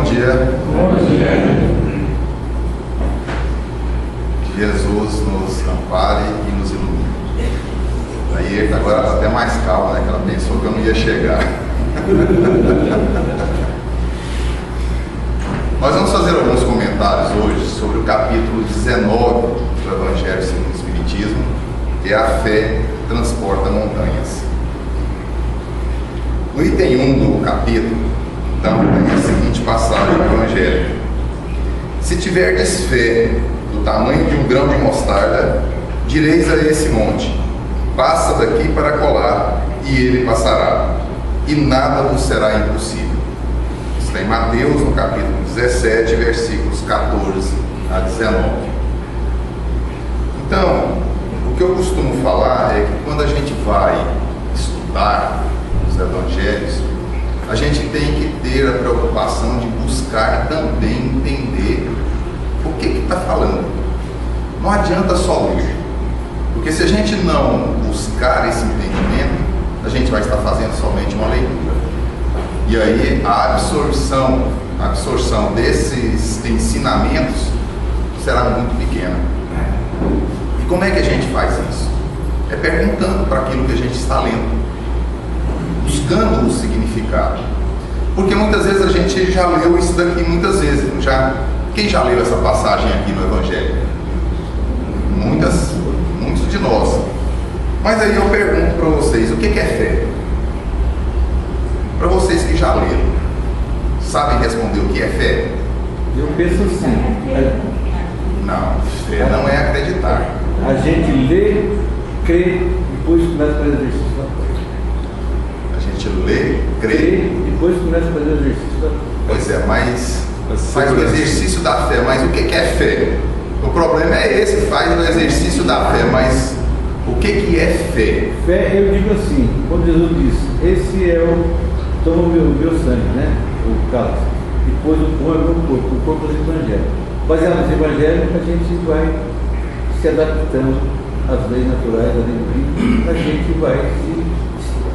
bom dia. Bom dia. Que Jesus nos ampare e nos ilumine. Aí ele agora está até mais calma, né? Que ela pensou que eu não ia chegar. Nós vamos fazer alguns comentários hoje sobre o capítulo 19 do Evangelho segundo o Espiritismo, que é a fé transporta montanhas. No item 1 do capítulo, então, tem a seguinte passagem do Evangelho: se tiverdes fé do tamanho de um grão de mostarda, direis a esse monte: passa daqui para colar, e ele passará, e nada vos será impossível. Está em Mateus, no capítulo 17, versículos 14 a 19. Então, o que eu costumo falar é que quando a gente vai estudar os evangelhos, a gente tem que ter a preocupação de buscar também entender o que está falando. Não adianta só ler, porque se a gente não buscar esse entendimento, a gente vai estar fazendo somente uma leitura. E aí a absorção desses ensinamentos será muito pequena. E como é que a gente faz isso? É perguntando para aquilo que a gente está lendo, buscando o significado. Porque muitas vezes a gente já leu isso daqui muitas vezes. Quem já leu essa passagem aqui no Evangelho? Muitos de nós. Mas aí eu pergunto para vocês, o que é fé? Para vocês que já leram, sabem responder o que é fé? Eu penso assim. Não, fé não é acreditar. A gente lê, crê, depois começa a fazer exercício da fé. A gente lê, crê, depois começa a fazer exercício da fé. Pois é, mas faz o exercício da fé. Mas o que é fé? O problema é esse, faz o exercício da fé, mas o que é fé? Fé, eu digo assim, quando Jesus disse: esse é o toma o meu sangue, né? O cálice. Depois o pão é o meu corpo, o corpo do Evangelho. Baseado no Evangelho, a gente vai se adaptando às leis naturais da lei divina, a gente vai se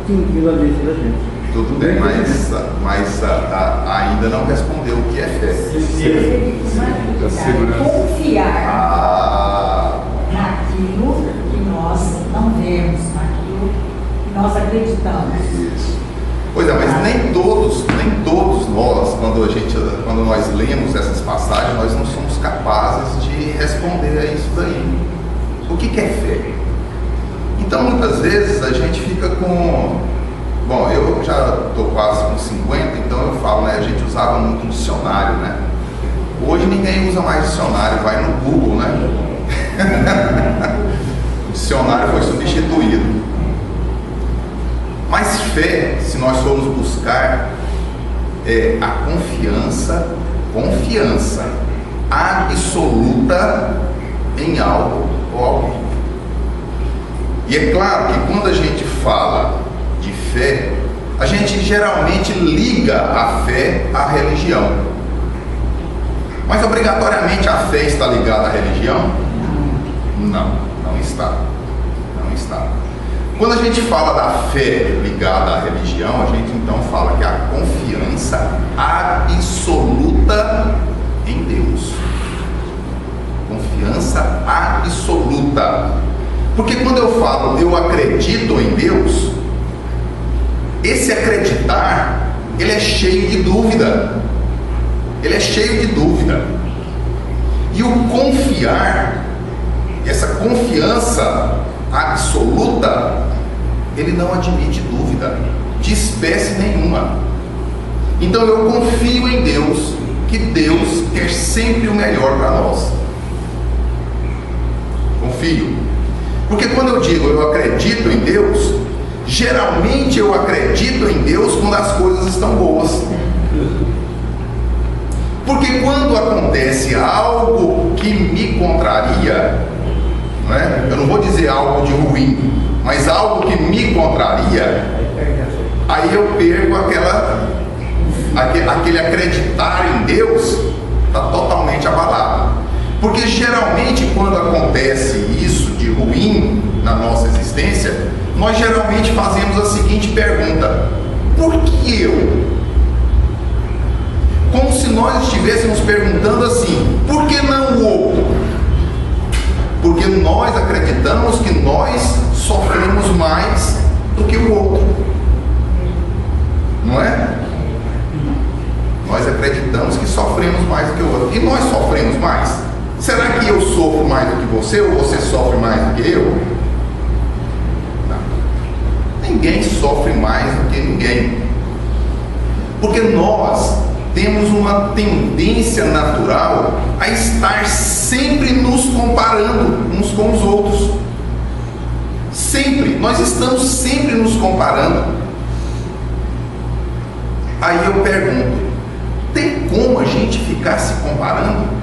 extinguindo a mente da gente. Tudo bem, mas ainda não respondeu o que é fé. Confiar naquilo que nós não vemos, naquilo que nós acreditamos. Isso. Pois é, mas nem todos nós, quando nós lemos essas passagens, nós não somos capazes de responder a isso daí. O que é fé? Então, muitas vezes a gente fica com... Bom, eu já estou quase com 50, então eu falo, né? A gente usava muito dicionário, né? Hoje ninguém usa mais dicionário, vai no Google, né? O dicionário foi substituído. Mas fé, se nós formos buscar, é a confiança absoluta em algo ou alguém. E é claro que quando a gente fala de fé, a gente geralmente liga a fé à religião. Mas obrigatoriamente a fé está ligada à religião? Não está. Quando a gente fala da fé ligada à religião, a gente então fala que é a confiança absoluta em Deus. Confiança absoluta. Porque quando eu falo eu acredito em Deus, esse acreditar, ele é cheio de dúvida. E o confiar, essa confiança absoluta, ele não admite dúvida de espécie nenhuma. Então eu confio em Deus, que Deus quer sempre o melhor para nós. Confio. Porque quando eu digo eu acredito em Deus, geralmente eu acredito em Deus quando as coisas estão boas. Porque quando acontece algo que me contraria, não é? Eu não vou dizer algo de ruim, mas algo que me contraria, aí eu perco aquele acreditar em Deus, está totalmente abalado. Porque geralmente quando acontece isso de ruim na nossa existência, nós geralmente fazemos a seguinte pergunta: por que eu? como se nós estivéssemos perguntando assim: por que não o outro? Porque nós acreditamos que nós sofremos mais do que o outro, não é? Nós acreditamos que sofremos mais do que o outro. E nós sofremos mais? Será que eu sofro mais do que você, ou você sofre mais do que eu? Não. Ninguém sofre mais do que ninguém. Porque nós temos uma tendência natural a estar sempre nos comparando uns com os outros. Sempre. Nós estamos sempre nos comparando. Aí eu pergunto: tem como a gente ficar se comparando?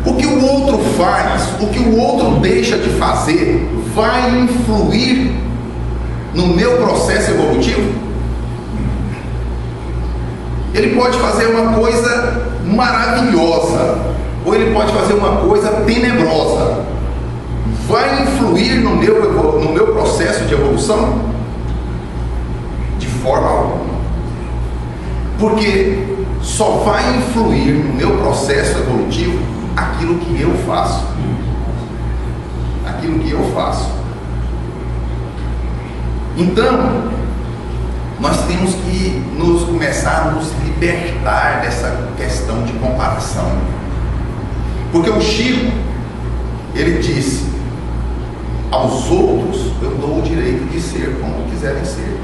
O que o outro faz, o que o outro deixa de fazer, vai influir no meu processo evolutivo? Ele pode fazer uma coisa maravilhosa, ou ele pode fazer uma coisa tenebrosa. Vai influir no meu processo de evolução? De forma alguma. Porque só vai influir no meu processo evolutivo aquilo que eu faço. Aquilo que eu faço. Então, nós temos que começar a nos libertar dessa questão de comparação. Porque o Chico, ele disse: aos outros eu dou o direito de ser como quiserem ser.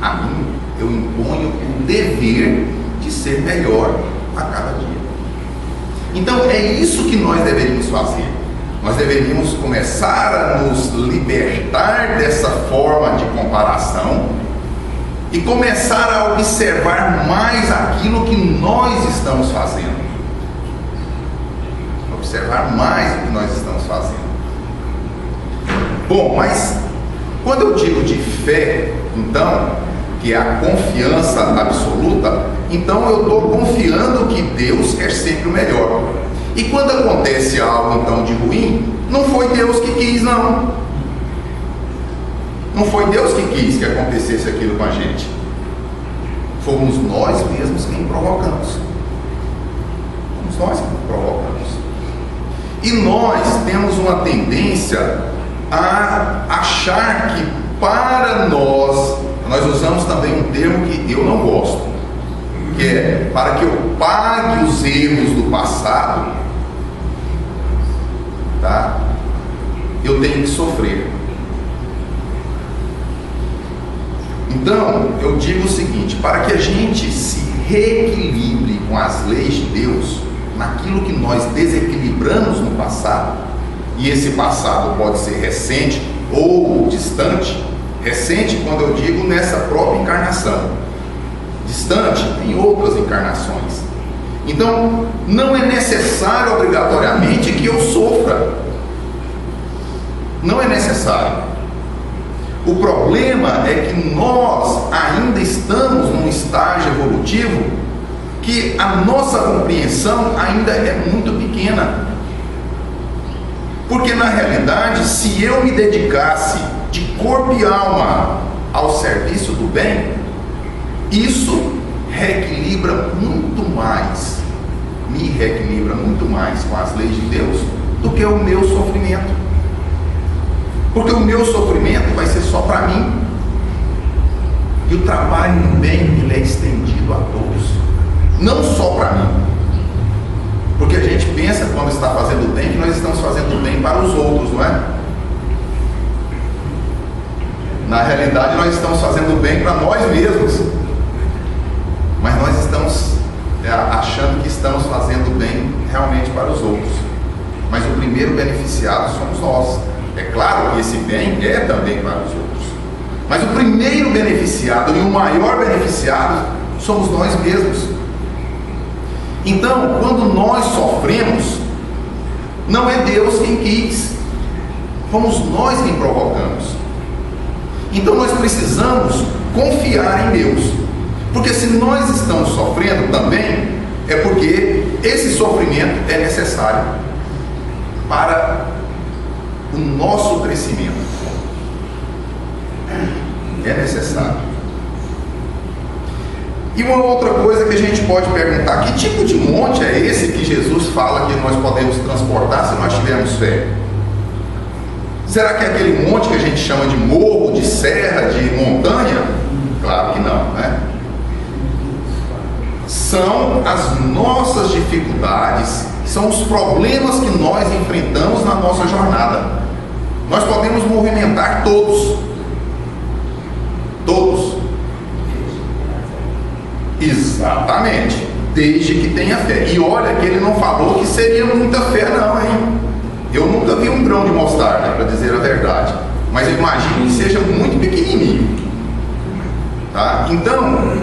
A mim, eu imponho o dever de ser melhor a cada dia. Então, é isso que nós deveríamos fazer. Nós deveríamos começar a nos libertar dessa forma de comparação e começar a observar mais aquilo que nós estamos fazendo. Observar mais o que nós estamos fazendo. Bom, mas quando eu digo de fé, então, que é a confiança absoluta, então eu estou confiando que Deus quer sempre o melhor. E quando acontece algo então de ruim, não foi Deus que quis, não. Não foi Deus que quis que acontecesse aquilo com a gente. Fomos nós mesmos quem provocamos. Fomos nós que provocamos. E nós temos uma tendência a achar que para nós usamos também um termo que eu não gosto, que é: para que eu pague os erros do passado, tá? Eu tenho que sofrer. Então, eu digo o seguinte: para que a gente se reequilibre com as leis de Deus, naquilo que nós desequilibramos no passado, e esse passado pode ser recente ou distante. Recente, quando eu digo nessa própria encarnação. Distante, em outras encarnações. Então, não é necessário obrigatoriamente que eu sofra. Não é necessário. O problema é que nós ainda estamos num estágio evolutivo que a nossa compreensão ainda é muito pequena. Porque na realidade, se eu me dedicasse de corpo e alma ao serviço do bem, isso reequilibra muito mais, me reequilibra muito mais com as leis de Deus do que o meu sofrimento. Porque o meu sofrimento vai ser só para mim, e o trabalho do bem ele é estendido a todos, não só para mim. Porque a gente pensa, quando está fazendo bem, que nós estamos fazendo bem para os outros, não é? Na realidade, nós estamos fazendo bem para nós mesmos, mas nós estamos achando que estamos fazendo bem realmente para os outros. Mas o primeiro beneficiado somos nós. É claro que esse bem é também para os outros, mas o primeiro beneficiado e o maior beneficiado somos nós mesmos. Então, quando nós sofremos, não é Deus quem quis, fomos nós quem provocamos. Então nós precisamos confiar em Deus, porque se nós estamos sofrendo também, é porque esse sofrimento é necessário para o nosso crescimento. É necessário. E uma outra coisa que a gente pode perguntar: que tipo de monte é esse que Jesus fala que nós podemos transportar se nós tivermos fé? Será que é aquele monte que a gente chama de morro, de serra, de montanha? Claro que não, né? São as nossas dificuldades, são os problemas que nós enfrentamos na nossa jornada. Nós podemos movimentar todos. Todos. Exatamente. Desde que tenha fé. E olha que ele não falou que seria muita fé não, hein? Eu nunca vi um grão de mostarda, para dizer a verdade. Mas eu imagino que seja muito pequenininho. Tá? Então,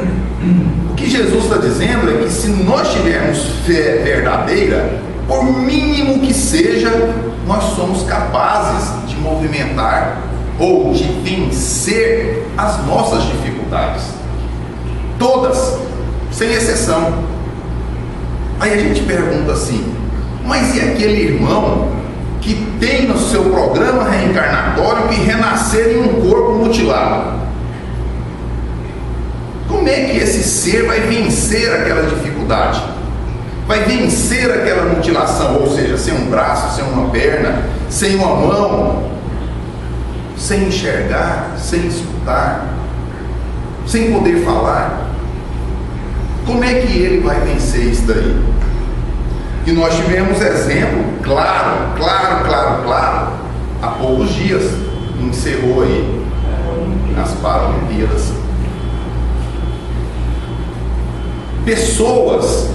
o que Jesus está dizendo é que se nós tivermos fé verdadeira, por mínimo que seja, nós somos capazes de movimentar ou de vencer as nossas dificuldades. Todas, sem exceção. Aí a gente pergunta assim: mas e aquele irmão que tem no seu programa reencarnatório que renascer em um corpo mutilado? Como é que esse ser vai vencer aquela dificuldade? Vai vencer aquela mutilação, ou seja, sem um braço, sem uma perna, sem uma mão, sem enxergar, sem escutar, sem poder falar? Como é que ele vai vencer isso daí? E nós tivemos exemplo, claro, há poucos dias, encerrou aí as Paralimpíadas. Pessoas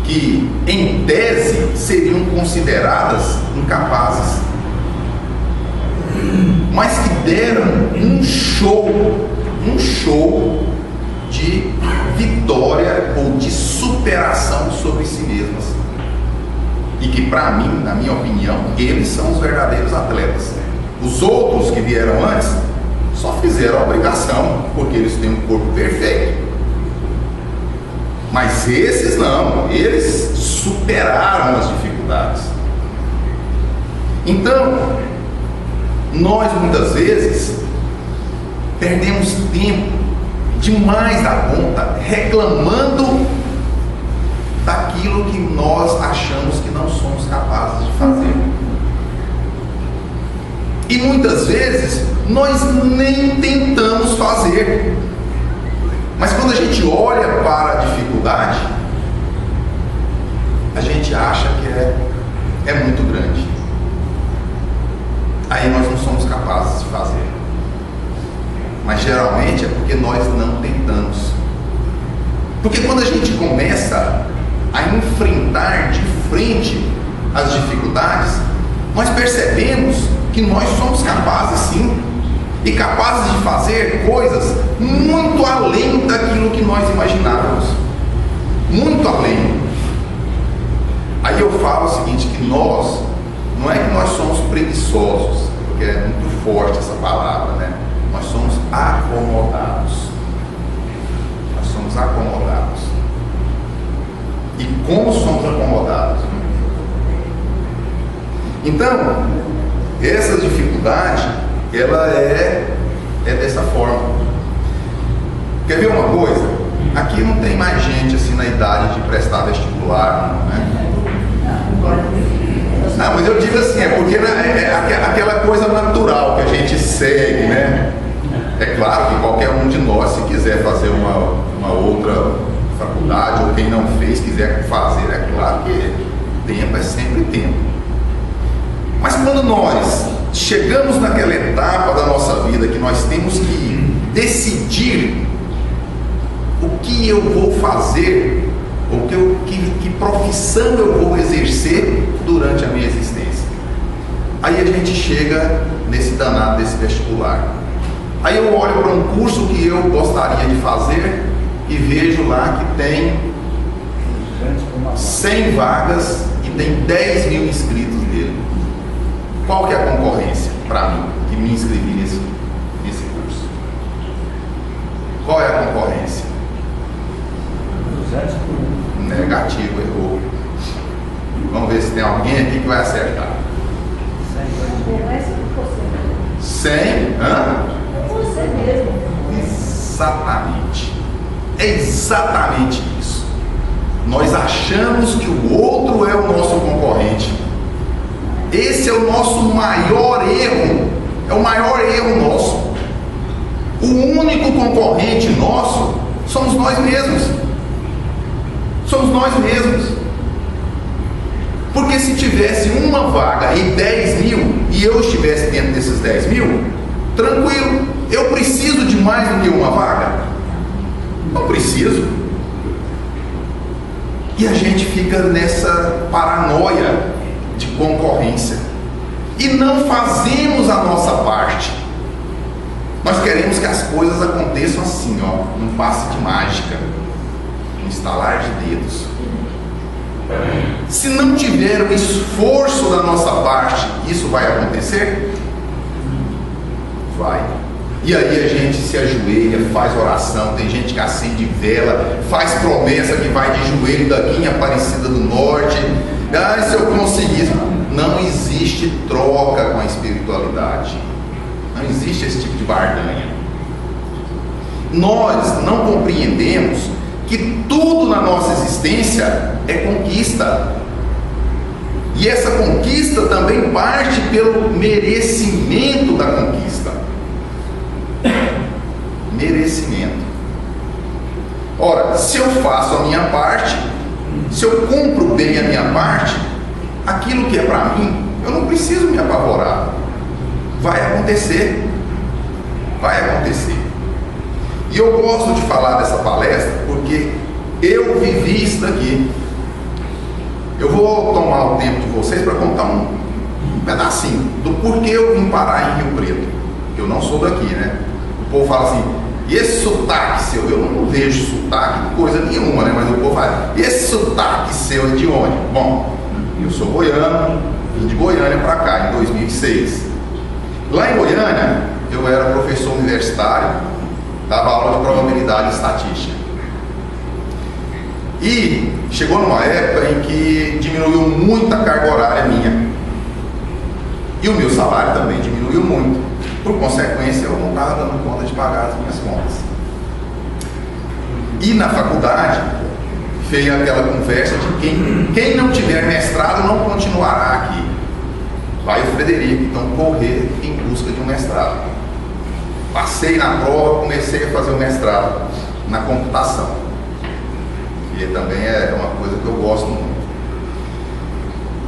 que, em tese, seriam consideradas incapazes, mas que deram um show de vitória ou de superação sobre si mesmas. E que, para mim, na minha opinião, eles são os verdadeiros atletas. Os outros que vieram antes só fizeram a obrigação, porque eles têm um corpo perfeito. Mas esses não, eles superaram as dificuldades. Então, nós muitas vezes perdemos tempo demais da conta reclamando daquilo que nós achamos que não somos capazes de fazer. E muitas vezes nós nem tentamos fazer. Mas quando a gente olha para a dificuldade, a gente acha que é muito grande. Aí nós não somos capazes de fazer. Mas geralmente é porque nós não tentamos. Porque quando a gente começa a enfrentar de frente as dificuldades, nós percebemos que nós somos capazes sim. E capazes de fazer coisas muito além daquilo que nós imaginávamos. Muito além. Aí eu falo o seguinte, que nós, não é que nós somos preguiçosos, porque é muito forte essa palavra, né? Nós somos acomodados. Nós somos acomodados. E como somos acomodados? Então, essa dificuldade, ela é dessa forma. Quer ver uma coisa? Aqui não tem mais gente assim na idade de prestar vestibular, né? Não, mas eu digo assim, é porque é aquela coisa natural que a gente segue, né? É claro que qualquer um de nós, se quiser fazer uma outra faculdade, ou quem não fez, quiser fazer, é claro que tempo é sempre tempo. Mas quando nós chegamos naquela etapa da nossa vida que nós temos que decidir o que eu vou fazer, ou que profissão eu vou exercer durante a minha existência. Aí a gente chega nesse danado desse vestibular. Aí eu olho para um curso que eu gostaria de fazer e vejo lá que tem 100 vagas e tem 10 mil inscritos nele. Qual que é a concorrência para mim, que me inscrevi nesse curso? Qual é a concorrência? 200 por 1. Negativo, errou. Vamos ver se tem alguém aqui que vai acertar. 100? Hã? Você mesmo. Exatamente. É exatamente isso. Nós achamos que o outro é o nosso concorrente. Esse é o nosso maior erro. É o maior erro nosso. O único concorrente nosso somos nós mesmos. Somos nós mesmos. Porque se tivesse uma vaga e 10 mil, e eu estivesse dentro desses 10 mil, tranquilo, eu preciso de mais do que uma vaga? Não preciso. E a gente fica nessa paranoia de concorrência e não fazemos a nossa parte. Nós queremos que as coisas aconteçam assim, ó, num passe de mágica, num estalar de dedos. Se não tiver o esforço da nossa parte, isso vai acontecer? Vai. E aí a gente se ajoelha, faz oração, tem gente que acende vela, faz promessa que vai de joelho daqui em Aparecida do Norte. Ah, se eu conseguir. Não existe troca com a espiritualidade. Não existe esse tipo de barganha. Nós não compreendemos que tudo na nossa existência é conquista. E essa conquista também parte pelo merecimento da conquista. Merecimento. Ora, se eu faço a minha parte, se eu cumpro bem a minha parte, aquilo que é para mim, eu não preciso me apavorar. Vai acontecer. Vai acontecer. E eu gosto de falar dessa palestra porque eu vivi isso daqui. Eu vou tomar o tempo de vocês para contar um pedacinho do porquê eu vim parar em Rio Preto. Eu não sou daqui, né? O povo fala assim, e esse sotaque seu? Eu não vejo sotaque de coisa nenhuma, né? Mas o povo fala, e esse sotaque seu é de onde? Bom, eu sou goiano, vim de Goiânia para cá em 2006. Lá em Goiânia, eu era professor universitário, dava aula de probabilidade e estatística. E chegou numa época em que diminuiu muito a carga horária minha. E o meu salário também diminuiu muito. Por consequência, eu não estava dando conta de pagar as minhas contas. E na faculdade, veio aquela conversa de quem não tiver mestrado não continuará aqui. Vai o Frederico, então correr em busca de um mestrado. Passei na prova, comecei a fazer o mestrado na computação. E também é uma coisa que eu gosto muito.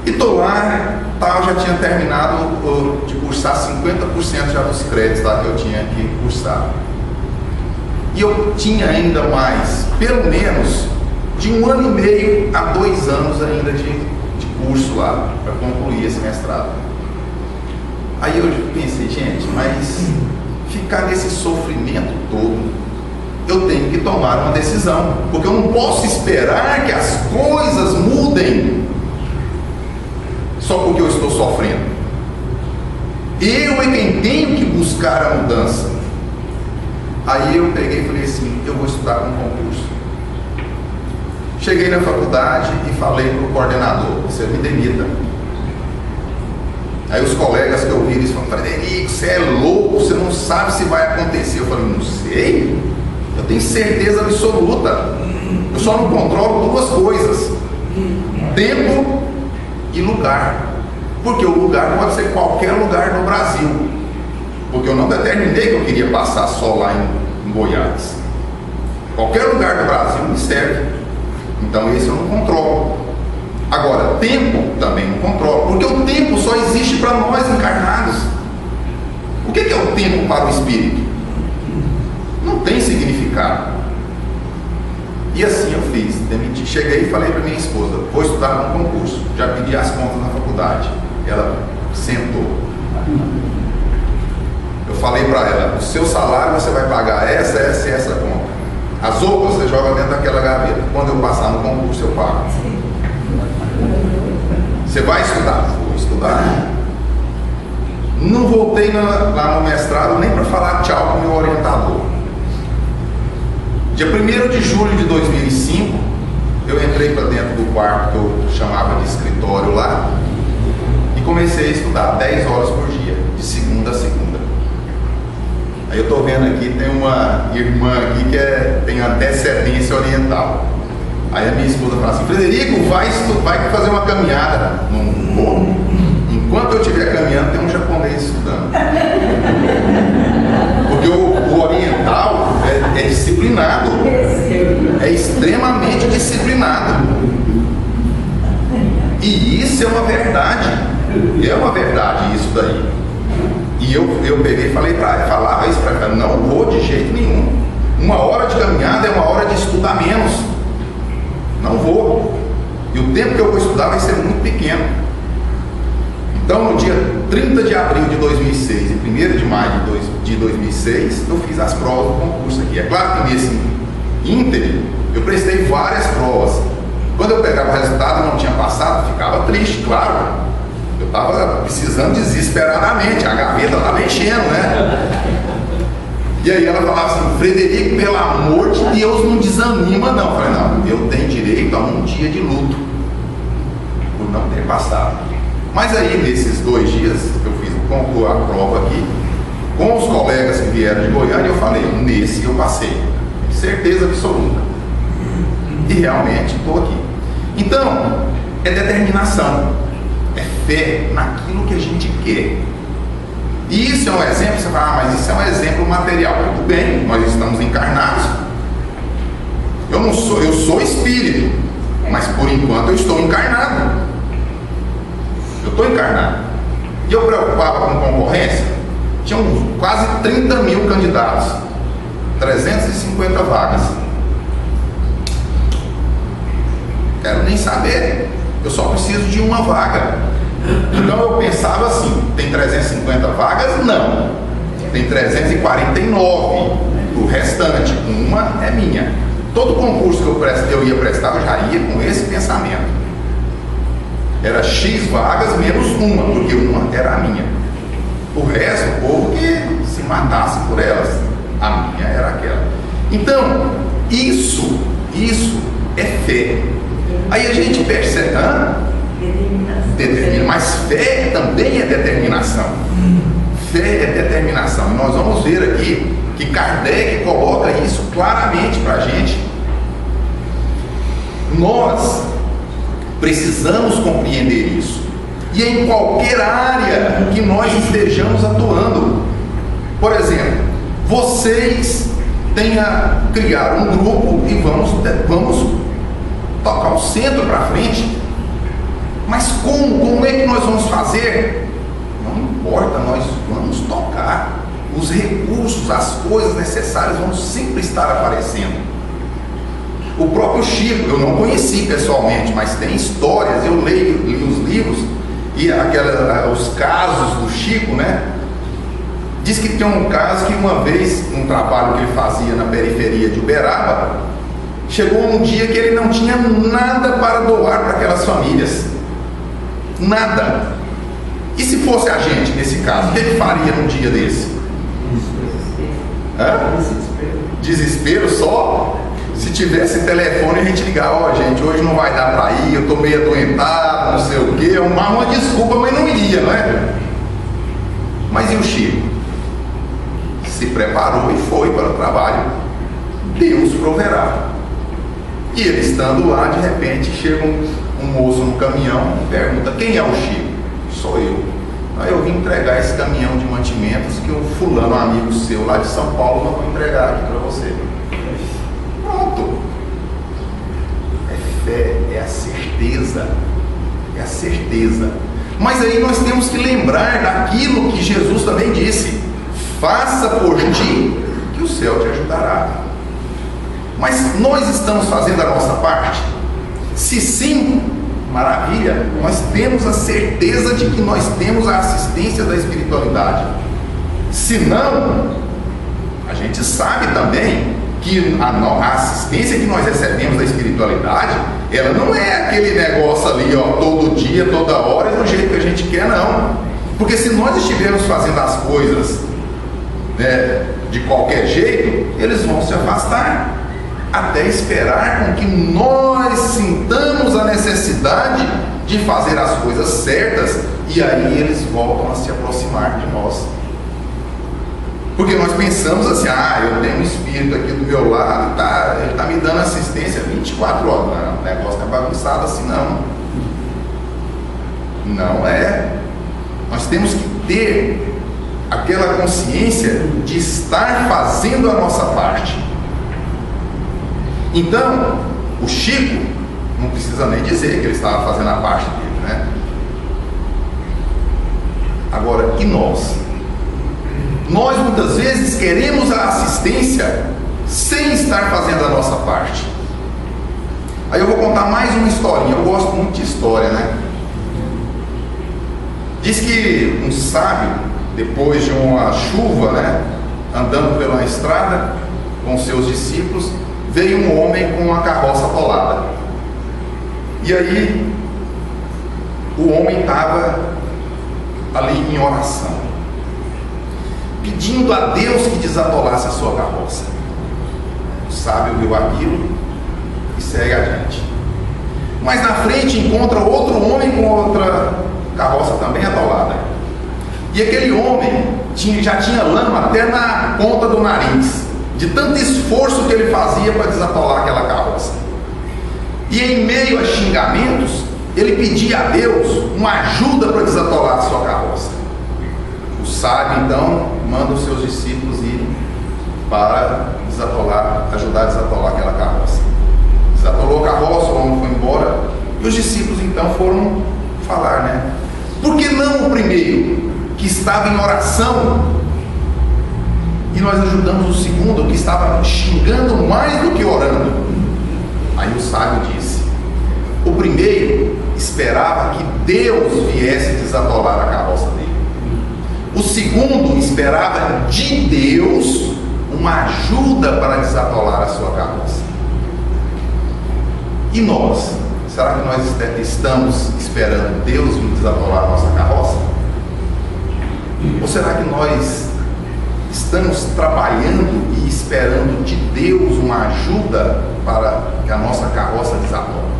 E tô lá, eu já tinha terminado de cursar 50% já dos créditos lá que eu tinha que cursar. E eu tinha ainda mais, pelo menos, de 1 ano e meio a 2 anos ainda de curso lá, para concluir esse mestrado. Aí eu pensei, gente, mas ficar nesse sofrimento todo, eu tenho que tomar uma decisão, porque eu não posso esperar que as coisas mudem só porque eu estou sofrendo. Eu é quem tenho que buscar a mudança. Aí eu peguei e falei assim, eu vou estudar para um concurso. Cheguei na faculdade e falei para o coordenador, você me demita. Aí os colegas que eu vi, eles falaram, Frederico, você é louco, você não sabe se vai acontecer. Eu falei, não sei, eu tenho certeza absoluta. Eu só não controlo 2 coisas, tempo e lugar. Porque o lugar pode ser qualquer lugar no Brasil. Porque eu não determinei que eu queria passar só lá em Goiás. Qualquer lugar do Brasil me serve. Então esse eu não controlo. Agora, tempo também não controlo. Porque o tempo só existe para nós encarnados. O que é o tempo para o espírito? Não tem significado. E assim eu fiz, demiti. Cheguei e falei para minha esposa, vou estudar para um concurso. Já pedi as contas na faculdade. Ela sentou. Eu falei para ela, o seu salário você vai pagar essa e essa conta. As outras você joga dentro daquela gaveta. Quando eu passar no concurso eu pago. Você vai estudar? Vou estudar. Não voltei lá no mestrado nem para falar tchau para o meu orientador. Dia 1º de julho de 2005, eu entrei para dentro do quarto que eu chamava de escritório lá e comecei a estudar 10 horas por dia, de segunda a segunda. Aí eu estou vendo aqui, tem uma irmã aqui que tem antecedência oriental. Aí a minha esposa fala assim: Frederico, vai fazer uma caminhada. Não vou. Enquanto eu estiver caminhando, tem um japonês estudando. Porque o oriental é disciplinado. É extremamente disciplinado. E isso é uma verdade. É uma verdade isso daí. E eu peguei e falava isso para ela: não vou de jeito nenhum. Uma hora de caminhada é uma hora de estudar menos. Não vou. E o tempo que eu vou estudar vai ser muito pequeno. Então, no dia 30 de abril de 2006 e 1º de maio de 2006, eu fiz as provas do concurso aqui. É claro que nesse ínterim, eu prestei várias provas. Quando eu pegava o resultado e não tinha passado, ficava triste, claro. Eu estava precisando desesperadamente, a gaveta estava enchendo, né? E aí ela falava assim: Frederico, pelo amor de Deus, não desanima não. Eu falei: não, eu tenho direito a um dia de luto por não ter passado. Mas aí, nesses 2 dias que eu fiz a prova aqui, com os colegas que vieram de Goiânia, eu falei: nesse eu passei, certeza absoluta. E realmente estou aqui. Então, é determinação, é fé naquilo que a gente quer. E isso é um exemplo. Você fala: mas isso é um exemplo material. Tudo bem, nós estamos encarnados. Eu sou espírito, mas por enquanto eu estou encarnado. Eu estou encarnado. E eu preocupava com concorrência. Tinham quase 30 mil candidatos, 350 vagas. Quero nem saber. Eu só preciso de uma vaga. Então eu pensava assim: tem 350 vagas? Não. Tem 349. O restante, uma é minha. Todo concurso que eu ia prestar, eu já ia com esse pensamento. Era X vagas menos uma, porque uma era a minha. O resto, o povo que se matasse por elas. A minha era aquela. Então, isso é fé. Aí a gente percebe, determina, mas fé também é determinação. Fé é determinação. E nós vamos ver aqui que Kardec coloca isso claramente para a gente. Nós precisamos compreender isso. E em qualquer área que nós estejamos atuando. Por exemplo, vocês têm a criar um grupo e vamos tocar o centro para frente. Mas como é que nós vamos fazer? Não importa, nós vamos tocar. Os recursos, as coisas necessárias vão sempre estar aparecendo. O próprio Chico, eu não conheci pessoalmente, mas tem histórias, eu li os livros e os casos do Chico, né? Diz que tem um caso que uma vez, um trabalho que ele fazia na periferia de Uberaba, chegou um dia que ele não tinha nada para doar para aquelas famílias. Nada. E se fosse a gente nesse caso, o que ele faria num dia desse? Desespero só? Se tivesse telefone, a gente ligava: ó, gente, hoje não vai dar para ir, eu tô meio adoentado, não sei o quê, uma desculpa, mas não iria, não é? Mas e o Chico? Se preparou e foi para o trabalho. Deus proverá. E ele estando lá, de repente, chega um moço no caminhão e pergunta: quem é o Chico? Sou eu. Aí eu vim entregar esse caminhão de mantimentos que um fulano, amigo seu lá de São Paulo, eu vou entregar aqui para você. Pronto. É fé, é a certeza. É a certeza. Mas aí nós temos que lembrar daquilo que Jesus também disse: faça por ti, que o céu te ajudará. Mas nós estamos fazendo a nossa parte? Se sim, maravilha, nós temos a certeza de que nós temos a assistência da espiritualidade. Se não, a gente sabe também que a assistência que nós recebemos da espiritualidade, ela não é aquele negócio ali, ó, todo dia, toda hora, do jeito que a gente quer, não. Porque se nós estivermos fazendo as coisas, né, de qualquer jeito, eles vão se afastar, até esperar com que nós sintamos a necessidade de fazer as coisas certas, e aí eles voltam a se aproximar de nós. Porque nós pensamos assim, eu tenho um espírito aqui do meu lado, ele está me dando assistência 24 horas. Não, o negócio não é bagunçado assim não. Não é. Nós temos que ter aquela consciência de estar fazendo a nossa parte. Então, o Chico, não precisa nem dizer que ele estava fazendo a parte dele, né? Agora, e nós? Nós muitas vezes queremos a assistência sem estar fazendo a nossa parte. Aí eu vou contar mais uma historinha. Eu gosto muito de história, né? Diz que um sábio, depois de uma chuva, né, andando pela estrada com seus discípulos, veio um homem com uma carroça atolada. E aí o homem estava ali em oração, pedindo a Deus que desatolasse a sua carroça. O sábio viu aquilo e segue adiante. Mas na frente encontra outro homem com outra carroça também atolada. E aquele homem já tinha lama até na ponta do nariz, de tanto esforço que ele fazia para desatolar aquela carroça. E em meio a xingamentos, ele pedia a Deus uma ajuda para desatolar a sua carroça. O sábio então manda os seus discípulos irem para ajudar a desatolar aquela carroça. Desatolou a carroça, o homem foi embora, e os discípulos então foram falar, né? Por que não o primeiro, que estava em oração, e nós ajudamos o segundo, que estava xingando mais do que orando? Aí o sábio disse: o primeiro esperava que Deus viesse desatolar a carroça dele. O segundo esperava de Deus uma ajuda para desatolar a sua carroça. E nós? Será que nós estamos esperando Deus vir desatolar a nossa carroça? Ou será que nós estamos trabalhando e esperando de Deus uma ajuda para que a nossa carroça desatole?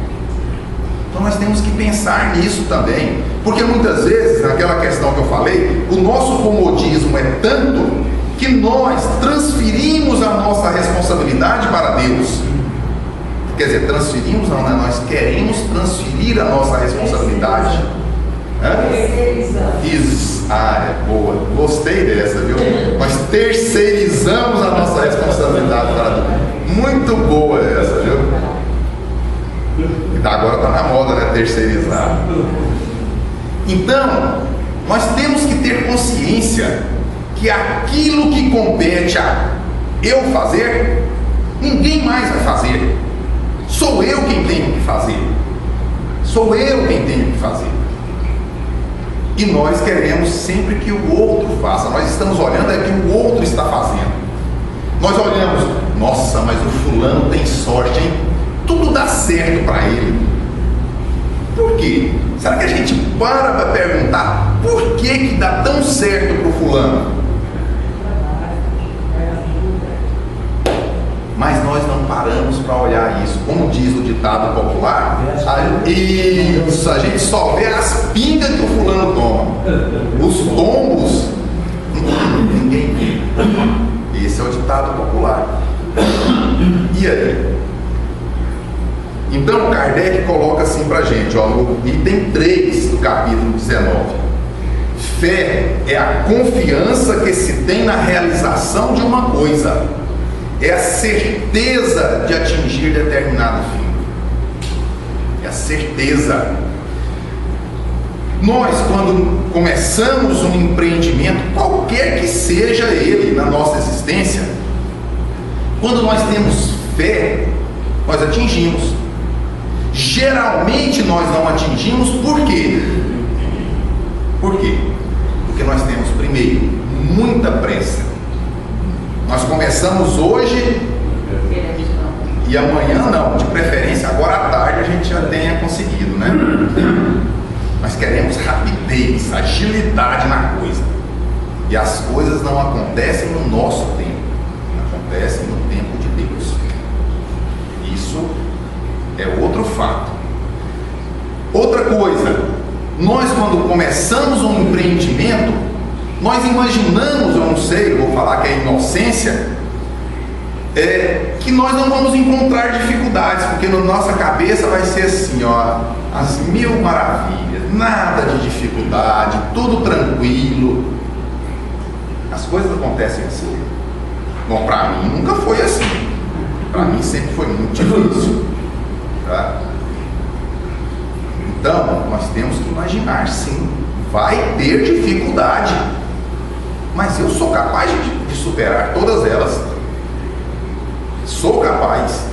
Então nós temos que pensar nisso também, porque muitas vezes, naquela questão que eu falei, o nosso comodismo é tanto que nós transferimos a nossa responsabilidade para Deus. Quer dizer, transferimos não, né? Nós queremos transferir a nossa responsabilidade. Isso. É boa. Gostei dessa, viu? Nós terceirizamos a nossa responsabilidade para Deus. Muito boa essa, viu? Agora está na moda, né? Terceirizar. Então, nós temos que ter consciência que aquilo que compete a eu fazer, ninguém mais vai fazer. Sou eu quem tenho que fazer. Sou eu quem tenho que fazer. E nós queremos sempre que o outro faça. Nós estamos olhando é que o outro está fazendo. Nós olhamos, nossa, mas o fulano tem sorte, hein? Tudo dá certo para ele. Por quê? Será que a gente para perguntar por que dá tão certo para o fulano? Mas nós não paramos para olhar isso. Como diz o ditado popular, a gente só vê as pingas que o fulano toma. Os tombos, ninguém vê. Esse é o ditado popular. E aí? Então Kardec coloca assim para a gente, no item 3 do capítulo 19. Fé é a confiança que se tem na realização de uma coisa. É a certeza de atingir determinado fim. É a certeza. Nós, quando começamos um empreendimento, qualquer que seja ele na nossa existência, quando nós temos fé, nós atingimos. Geralmente nós não atingimos, por quê? Por quê? Porque nós temos, primeiro, muita pressa. Nós começamos hoje e amanhã não, de preferência agora à tarde a gente já tenha conseguido, né? Nós queremos rapidez, agilidade na coisa. E as coisas não acontecem no nosso tempo, acontecem no tempo de Deus. Isso é outro fato. Outra coisa, nós quando começamos um empreendimento, Nós imaginamos, eu não sei, eu vou falar que é inocência, que nós não vamos encontrar dificuldades, porque na nossa cabeça vai ser assim, ó, as mil maravilhas, nada de dificuldade, tudo tranquilo. As coisas acontecem assim. Bom, para mim nunca foi assim. Para mim sempre foi muito difícil. Tá? Então, nós temos que imaginar, sim, vai ter dificuldade, mas eu sou capaz de superar todas elas. Sou capaz.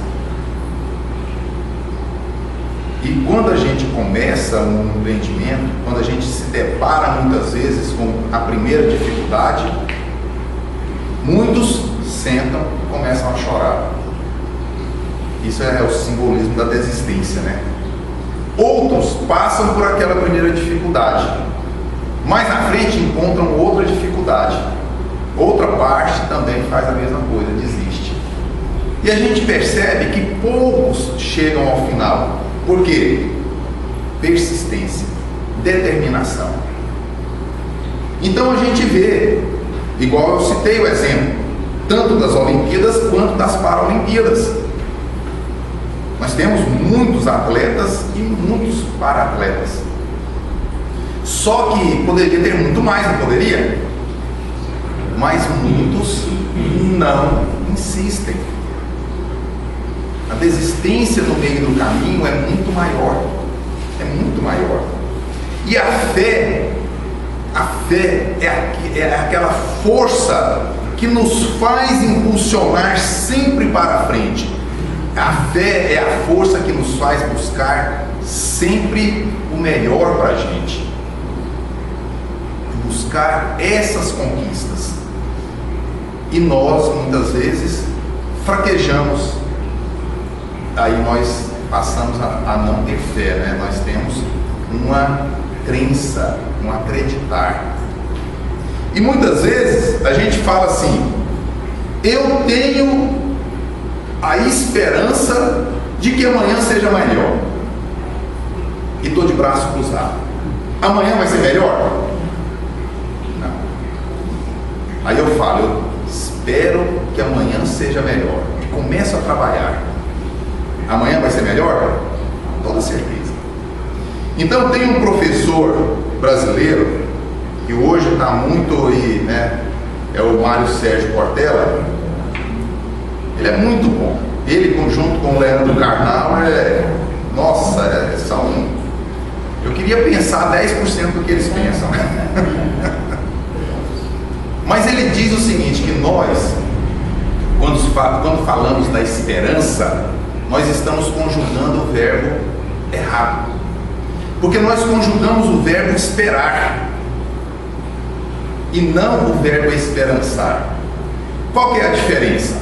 E quando a gente começa um empreendimento, quando a gente se depara muitas vezes com a primeira dificuldade, muitos sentam e começam a chorar. Isso é o simbolismo da desistência, né? Outros passam por aquela primeira dificuldade, mais na frente encontram outra dificuldade, outra parte também faz a mesma coisa, desiste. E a gente percebe que poucos chegam ao final. Por quê? Persistência, determinação. Então a gente vê, igual eu citei o exemplo, tanto das Olimpíadas quanto das Paralimpíadas. Nós temos muitos atletas e muitos para-atletas. Só que poderia ter muito mais, não poderia? Mas muitos não insistem. A desistência no meio do caminho é muito maior. É muito maior. E a fé é aquela força que nos faz impulsionar sempre para frente. A fé é a força que nos faz buscar sempre o melhor para a gente. Buscar essas conquistas. E nós, muitas vezes, fraquejamos. Aí nós passamos a não ter fé, né? Nós temos uma crença, um acreditar. E muitas vezes a gente fala assim: eu tenho a esperança de que amanhã seja melhor. E estou de braço cruzado. Amanhã vai ser melhor? Não. Aí eu falo, eu espero que amanhã seja melhor. E começo a trabalhar. Amanhã vai ser melhor? Com toda certeza. Então tem um professor brasileiro que hoje está muito aí, né? É o Mário Sérgio Cortella. Ele é muito bom. Ele, junto com o Leandro Carnal, são. Eu queria pensar 10% do que eles pensam. Mas ele diz o seguinte, que nós, quando falamos da esperança, nós estamos conjugando o verbo errado. Porque nós conjugamos o verbo esperar e não o verbo esperançar. Qual que é a diferença?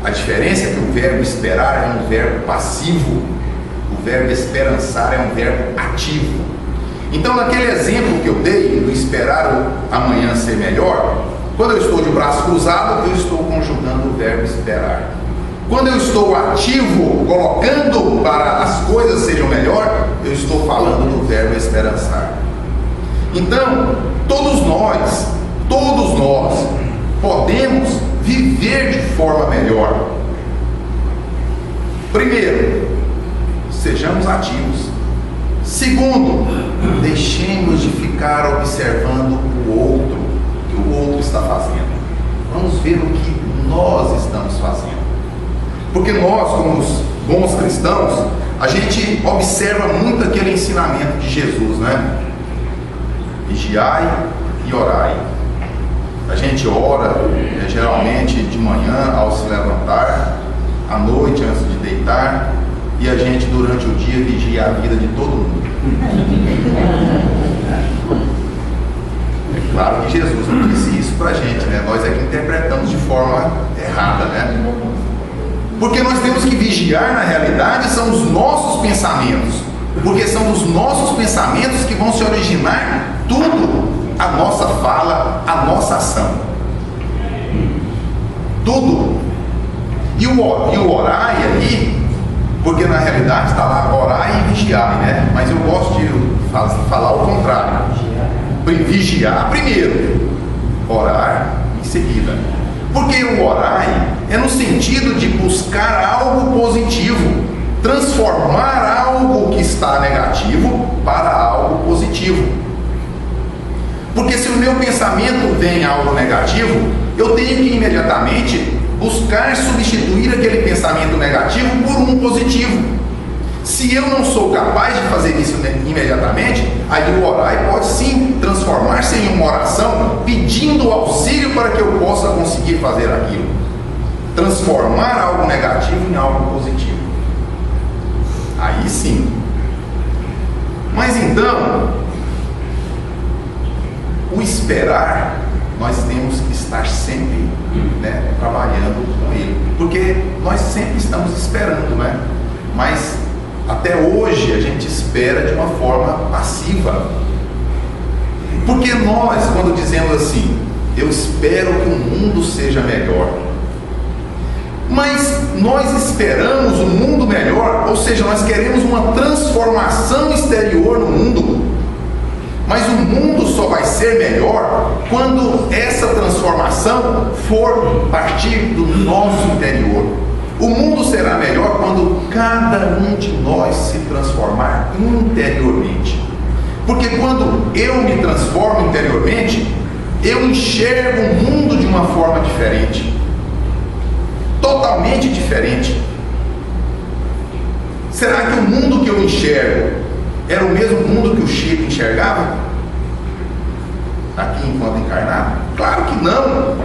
A diferença é que o verbo esperar é um verbo passivo, o verbo esperançar é um verbo ativo. Então, naquele exemplo que eu dei, do esperar o amanhã ser melhor, quando eu estou de braço cruzado, eu estou conjugando o verbo esperar. Quando eu estou ativo, colocando para as coisas sejam melhor, eu estou falando do verbo esperançar. Então, todos nós podemos viver de forma melhor. Primeiro, sejamos ativos. Segundo, deixemos de ficar observando o outro, o que o outro está fazendo. Vamos ver o que nós estamos fazendo. Porque nós, como os bons cristãos, a gente observa muito aquele ensinamento de Jesus, né? Vigiai e orai. A gente ora, geralmente de manhã ao se levantar, à noite antes de deitar, e a gente durante o dia vigia a vida de todo mundo. É claro que Jesus não disse isso pra gente, né? Nós é que interpretamos de forma errada, né? Porque nós temos que vigiar, na realidade, são os nossos pensamentos. Porque são dos nossos pensamentos que vão se originar tudo. A nossa fala, a nossa ação. Tudo. E o orai ali, porque na realidade está lá orai e vigiar, né? Mas eu gosto de falar o contrário. Vigiar primeiro. orar em seguida. Porque o orar é no sentido de buscar algo positivo, transformar algo que está negativo para algo positivo. Porque se o meu pensamento vem algo negativo, eu tenho que imediatamente buscar substituir aquele pensamento negativo por um positivo. Se eu não sou capaz de fazer isso imediatamente, aí o orar pode sim transformar-se em uma oração pedindo auxílio para que eu possa conseguir fazer aquilo. Transformar algo negativo em algo positivo. Aí sim. Mas então, o esperar, nós temos que estar sempre, né, trabalhando com ele. Porque nós sempre estamos esperando, né? Mas até hoje a gente espera de uma forma passiva. Porque nós, quando dizemos assim, eu espero que o mundo seja melhor, mas nós esperamos um mundo melhor, ou seja, nós queremos uma transformação exterior no mundo, mas o mundo só vai ser melhor quando essa transformação for partir do nosso interior. O mundo será melhor quando cada um de nós se transformar interiormente. Porque quando eu me transformo interiormente, eu enxergo o mundo de uma forma diferente. Totalmente diferente. Será que o mundo que eu enxergo era o mesmo mundo que o Chico enxergava? Aqui enquanto encarnado? Claro que não.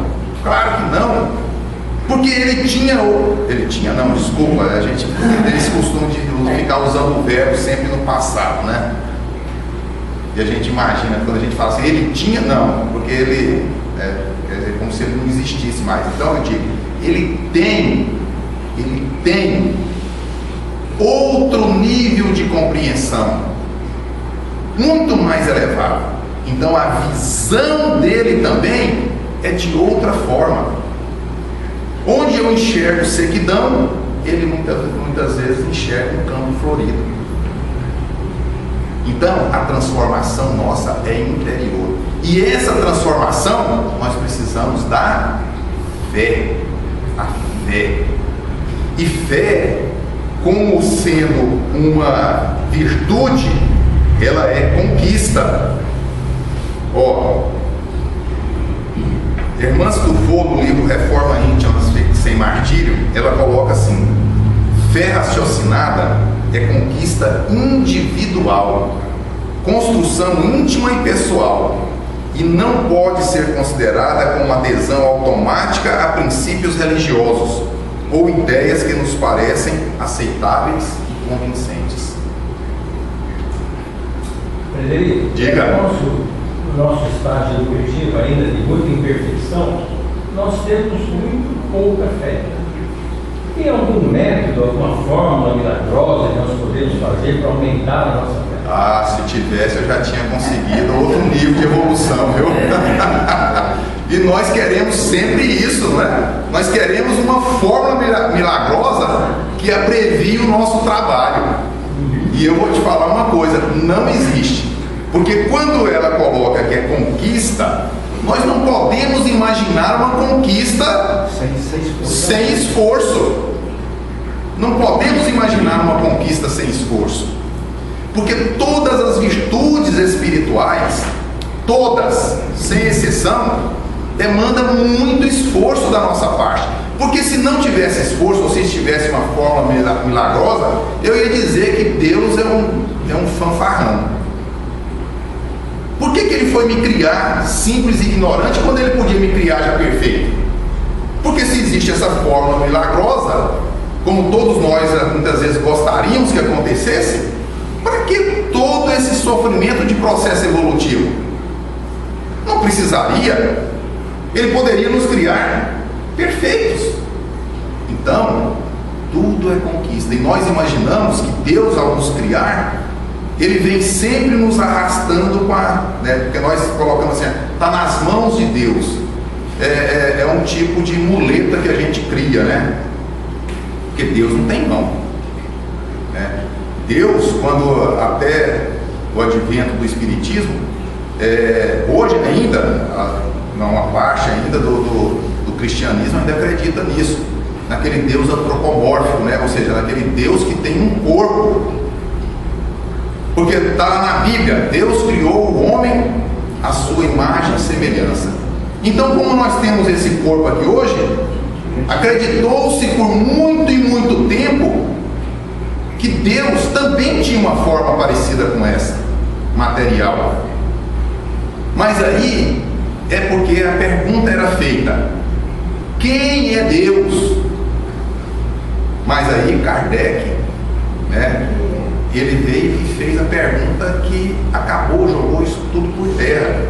Claro que não. Porque eles costumam de ficar usando o verbo sempre no passado, né? E a gente imagina, quando a gente fala assim, ele tinha, não, porque ele, quer dizer, como se ele não existisse mais. Então eu digo, ele tem outro nível de compreensão, muito mais elevado. Então a visão dele também é de outra forma. Onde eu enxergo sequidão, ele muitas vezes enxerga um campo florido. Então, a transformação nossa é interior. E essa transformação, nós precisamos da fé. A fé. E fé, como sendo uma virtude, ela é conquista. Irmã Stufo, no livro Reforma Íntima Sem Martírio, ela coloca assim: fé raciocinada é conquista individual, construção íntima e pessoal, e não pode ser considerada como adesão automática a princípios religiosos ou ideias que nos parecem aceitáveis e convincentes. Frederico, diga. No nosso estágio educativo ainda de muita imperfeição, nós temos muito pouca fé. Tem algum método, alguma fórmula milagrosa que nós podemos fazer para aumentar a nossa fé? Se tivesse, eu já tinha conseguido outro nível de evolução, viu? E nós queremos sempre isso, né? Nós queremos uma fórmula milagrosa que abrevie o nosso trabalho. E eu vou te falar uma coisa, não existe. Porque quando ela coloca que é conquista, nós não podemos imaginar uma conquista sem esforço. Não podemos imaginar uma conquista sem esforço. Porque todas as virtudes espirituais, todas, sem exceção, demandam muito esforço da nossa parte. Porque se não tivesse esforço, ou se tivesse uma fórmula milagrosa, eu ia dizer que Deus é um fanfarrão. Por que ele foi me criar simples e ignorante quando ele podia me criar já perfeito? Porque se existe essa fórmula milagrosa, como todos nós muitas vezes gostaríamos que acontecesse, para que todo esse sofrimento de processo evolutivo? Não precisaria. Ele poderia nos criar perfeitos. Então, tudo é conquista. E nós imaginamos que Deus, ao nos criar, Ele vem sempre nos arrastando porque nós colocamos assim, está nas mãos de Deus. É um tipo de muleta que a gente cria, né? Porque Deus não tem mão, né? Deus, quando até o advento do Espiritismo, hoje ainda, uma parte ainda do cristianismo ainda acredita nisso, naquele Deus antropomórfico, né? Ou seja, naquele Deus que tem um corpo. Porque está lá na Bíblia, Deus criou o homem à sua imagem e semelhança. Então, como nós temos esse corpo aqui hoje, acreditou-se por muito e muito tempo que Deus também tinha uma forma parecida com essa, material. Mas aí é porque a pergunta era feita: quem é Deus? Mas aí Kardec, né, ele veio e fez a pergunta que acabou, jogou isso tudo por terra.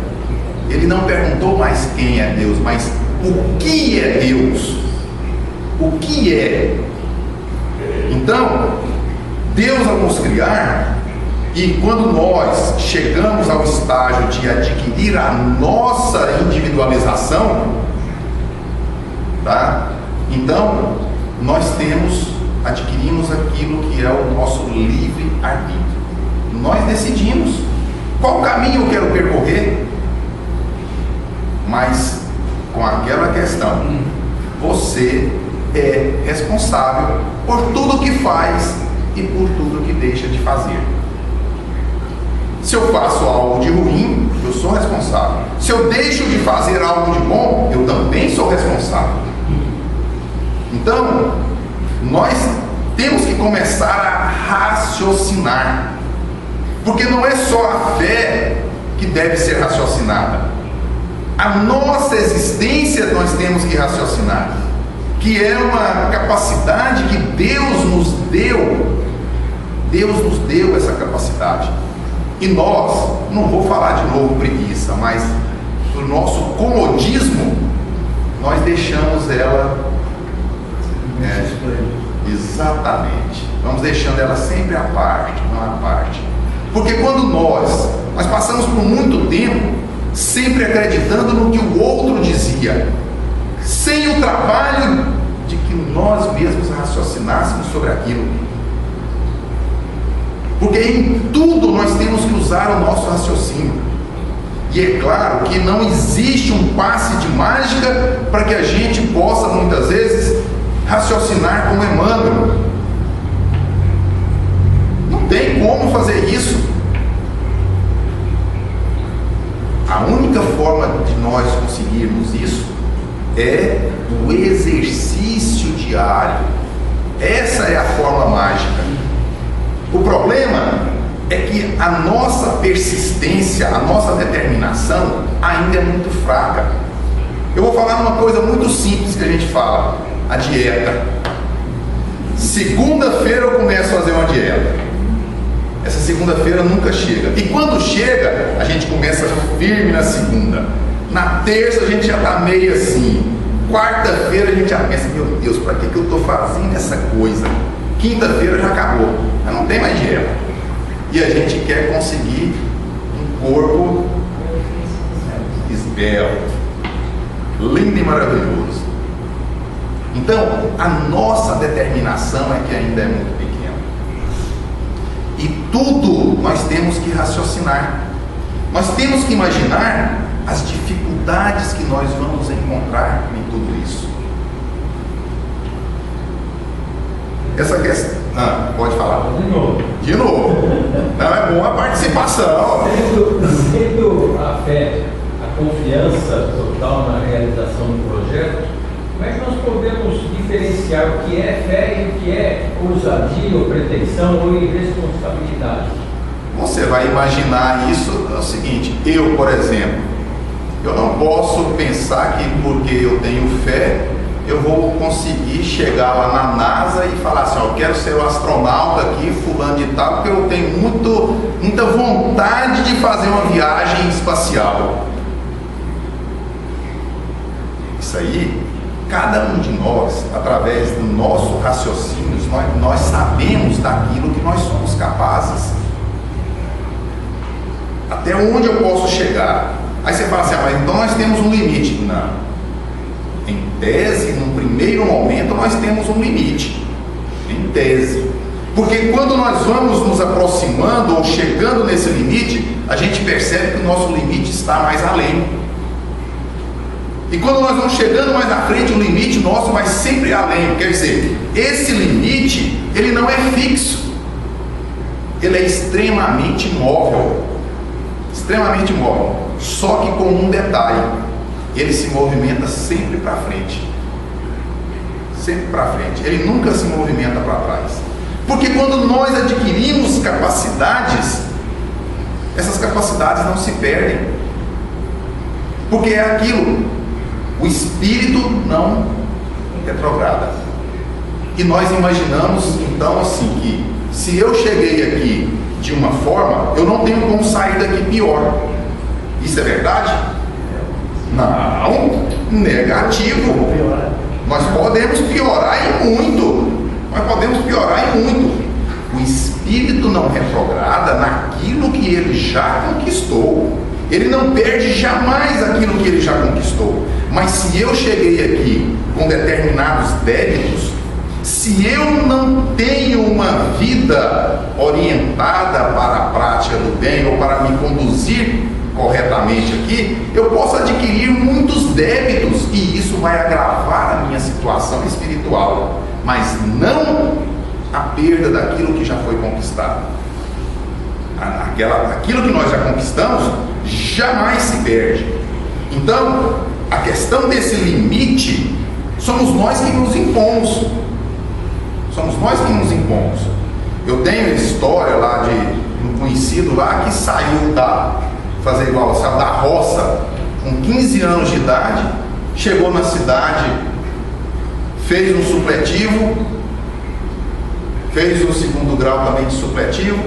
Ele não perguntou mais quem é Deus, mas o que é Deus? O que é? Então, Deus ao nos criar, e quando nós chegamos ao estágio de adquirir a nossa individualização, tá? Então, nós adquirimos aquilo que é o nosso livre-arbítrio. Nós decidimos qual caminho eu quero percorrer, mas com aquela questão: você é responsável por tudo que faz e por tudo que deixa de fazer. Se eu faço algo de ruim, eu sou responsável. Se eu deixo de fazer algo de bom, eu também sou responsável. Então, nós temos que começar a raciocinar, porque não é só a fé que deve ser raciocinada. A nossa existência nós temos que raciocinar, que é uma capacidade que Deus nos deu. Deus nos deu essa capacidade. E nós, não vou falar de novo preguiça, mas o nosso comodismo, nós deixamos ela... exatamente. Vamos deixando ela sempre à parte, não à parte. Porque quando nós passamos por muito tempo sempre acreditando no que o outro dizia, sem o trabalho de que nós mesmos raciocinássemos sobre aquilo. Porque em tudo nós temos que usar o nosso raciocínio. E é claro que não existe um passe de mágica para que a gente possa muitas vezes raciocinar como Emmanuel. Não tem como fazer isso. A única forma de nós conseguirmos isso é o exercício diário. Essa é a forma mágica. O problema é que a nossa persistência, a nossa determinação ainda é muito fraca. Eu vou falar uma coisa muito simples que a gente fala: a dieta. Segunda-feira eu começo a fazer uma dieta. Essa segunda-feira nunca chega. E quando chega, a gente começa firme na segunda. Na terça a gente já está meio assim. Quarta-feira a gente já pensa: meu Deus, para que eu estou fazendo essa coisa? Quinta-feira já acabou, mas não tem mais dieta. E a gente quer conseguir um corpo esbelto, lindo e maravilhoso. Então, a nossa determinação é que ainda é muito pequena. E tudo nós temos que raciocinar. Nós temos que imaginar as dificuldades que nós vamos encontrar em tudo isso. Essa questão... pode falar. De novo. Não, é bom a participação. Sendo a fé, a confiança total na realização do projeto, como é que nós podemos diferenciar o que é fé e o que é ousadia ou pretensão ou irresponsabilidade? Você vai imaginar isso, é o seguinte: eu, por exemplo, eu não posso pensar que porque eu tenho fé eu vou conseguir chegar lá na NASA e falar assim: eu quero ser o astronauta aqui, fulano de tal, porque eu tenho muita vontade de fazer uma viagem espacial. Isso aí, cada um de nós, através do nosso raciocínio, nós sabemos daquilo que nós somos capazes. Até onde eu posso chegar? Aí você fala assim: mas então nós temos um limite. Não. Em tese, num primeiro momento, nós temos um limite. Em tese. Porque quando nós vamos nos aproximando ou chegando nesse limite, a gente percebe que o nosso limite está mais além. E quando nós vamos chegando mais na frente, o limite nosso vai sempre além. Quer dizer, esse limite, ele não é fixo. Ele é extremamente móvel. Extremamente móvel. Só que com um detalhe: ele se movimenta sempre para frente. Sempre para frente. Ele nunca se movimenta para trás. Porque quando nós adquirimos capacidades, essas capacidades não se perdem. Porque é aquilo. O espírito não retrograda. E nós imaginamos então assim que se eu cheguei aqui de uma forma, eu não tenho como sair daqui pior. Isso é verdade? Não, negativo. Nós podemos piorar e muito. Nós podemos piorar e muito. O espírito não retrograda naquilo que ele já conquistou. Ele não perde jamais aquilo que ele já conquistou. Mas se eu cheguei aqui com determinados débitos, se eu não tenho uma vida orientada para a prática do bem ou para me conduzir corretamente aqui, eu posso adquirir muitos débitos e isso vai agravar a minha situação espiritual, mas não a perda daquilo que já foi conquistado. Aquilo que nós já conquistamos jamais se perde. Então, a questão desse limite somos nós que nos impomos. Somos nós que nos impomos. Eu tenho a história lá de um conhecido lá que saiu saiu da roça com 15 anos de idade, chegou na cidade, fez um supletivo, fez um segundo grau também de supletivo,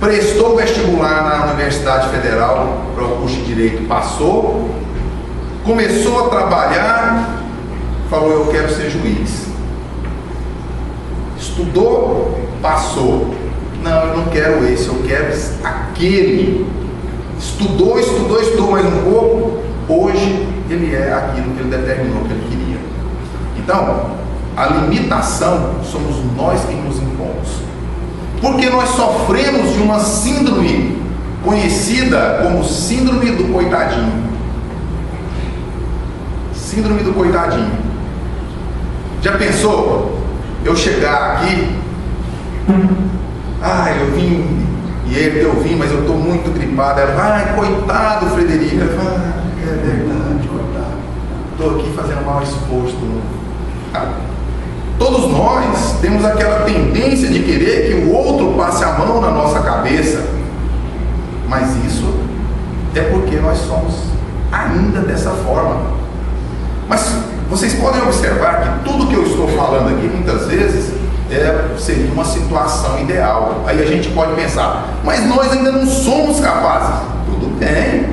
prestou vestibular na Universidade Federal para o curso de Direito, passou, começou a trabalhar, falou: eu quero ser juiz. Estudou, passou. Não, eu não quero esse, eu quero aquele. Estudou mais um pouco. Hoje ele é aquilo que ele determinou que ele queria. Então, a limitação somos nós que nos impomos. Porque nós sofremos de uma síndrome conhecida como síndrome do coitadinho. Síndrome do coitadinho. Já pensou? Eu chegar aqui, eu vim, eu vim, mas eu estou muito gripado. Ela, coitado, Frederico. Ela fala, é verdade, coitado. Estou aqui fazendo mal exposto. Todos nós temos aquela tendência de querer que o outro passe a mão na nossa cabeça, mas isso é porque nós somos ainda dessa forma. Mas vocês podem observar que tudo que eu estou falando aqui, muitas vezes, seria uma situação ideal. Aí a gente pode pensar, mas nós ainda não somos capazes. Tudo bem.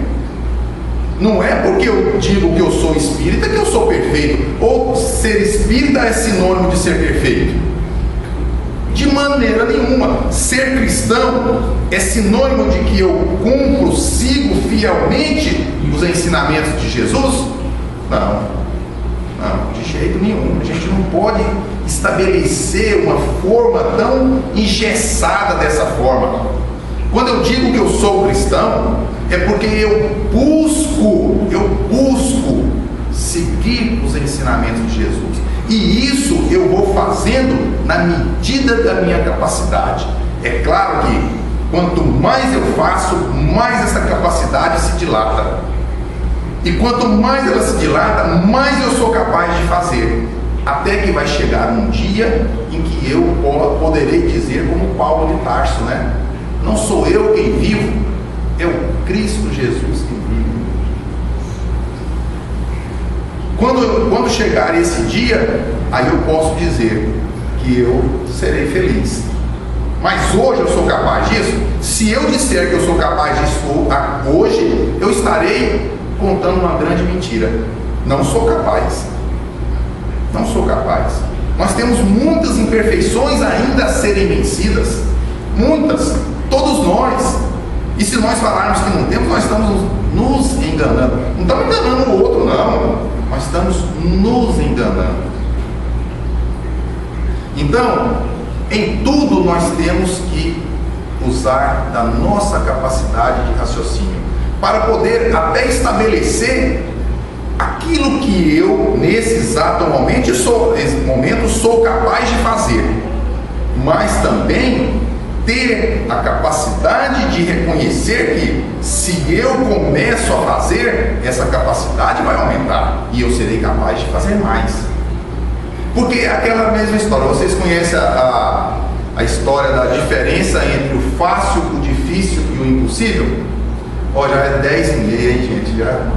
Não é porque eu digo que eu sou espírita que eu sou perfeito. Ou ser espírita é sinônimo de ser perfeito. De maneira nenhuma. Ser cristão é sinônimo de que eu cumpro, sigo fielmente os ensinamentos de Jesus? Não, de jeito nenhum. A gente não pode estabelecer uma forma tão engessada dessa forma. Quando eu digo que eu sou cristão, é porque eu busco seguir os ensinamentos de Jesus. E isso eu vou fazendo na medida da minha capacidade. É claro que quanto mais eu faço, mais essa capacidade se dilata. E quanto mais ela se dilata, mais eu sou capaz de fazer. Até que vai chegar um dia em que eu poderei dizer como Paulo de Tarso, né? Não sou eu quem vivo, é o Cristo Jesus que vive. Quando chegar esse dia, aí eu posso dizer que eu serei feliz. Mas hoje eu sou capaz disso? Se eu disser que eu sou capaz disso hoje, eu estarei contando uma grande mentira. Não sou capaz. Não sou capaz. Nós temos muitas imperfeições ainda a serem vencidas. Muitas. Todos nós. E se nós falarmos que não temos, nós estamos nos enganando. Não estamos enganando o outro, não. Nós estamos nos enganando. Então, em tudo nós temos que usar da nossa capacidade de raciocínio para poder até estabelecer aquilo que eu, nesse exato momento, sou capaz de fazer, mas também ter a capacidade de reconhecer que, se eu começo a fazer, essa capacidade vai aumentar e eu serei capaz de fazer mais. Porque aquela mesma história, vocês conhecem a história da diferença entre o fácil, o difícil e o impossível? Ó, já é 10h30, hein, gente? Já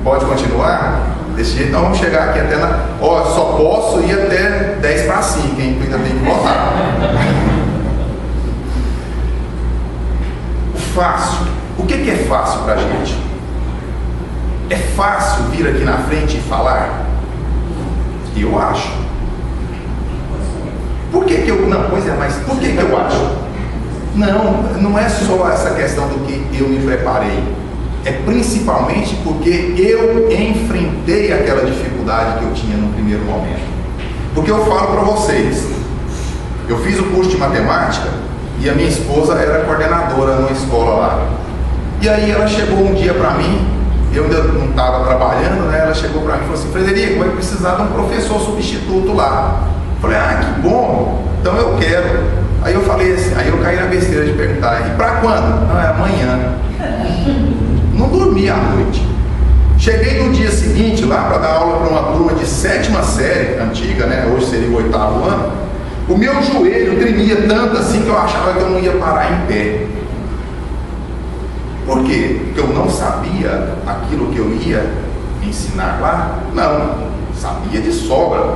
pode continuar? Desse jeito, nós vamos chegar aqui até na... Ó, só posso ir até 10:05, hein? Ainda tem que voltar. O fácil. O que é fácil pra gente? É fácil vir aqui na frente e falar? Eu acho. Por que eu... Não, pois é, mas por que eu acho? Não é só essa questão do que eu me preparei. É principalmente porque eu enfrentei aquela dificuldade que eu tinha no primeiro momento. Porque eu falo para vocês, eu fiz o curso de matemática e a minha esposa era coordenadora numa escola lá. E aí ela chegou um dia para mim, eu ainda não estava trabalhando, né? Ela chegou para mim e falou assim: Frederico, vai precisar de um professor substituto lá. Eu falei: ah, que bom, então eu quero. Aí eu falei assim, aí eu caí na besteira de perguntar: e para quando? Não, é amanhã. Não dormi à noite. Cheguei no dia seguinte lá para dar aula para uma turma de 7ª série, antiga, né? Hoje seria o 8º ano. O meu joelho tremia tanto assim que eu achava que eu não ia parar em pé. Por quê? Porque eu não sabia aquilo que eu ia ensinar lá? Não, sabia de sobra.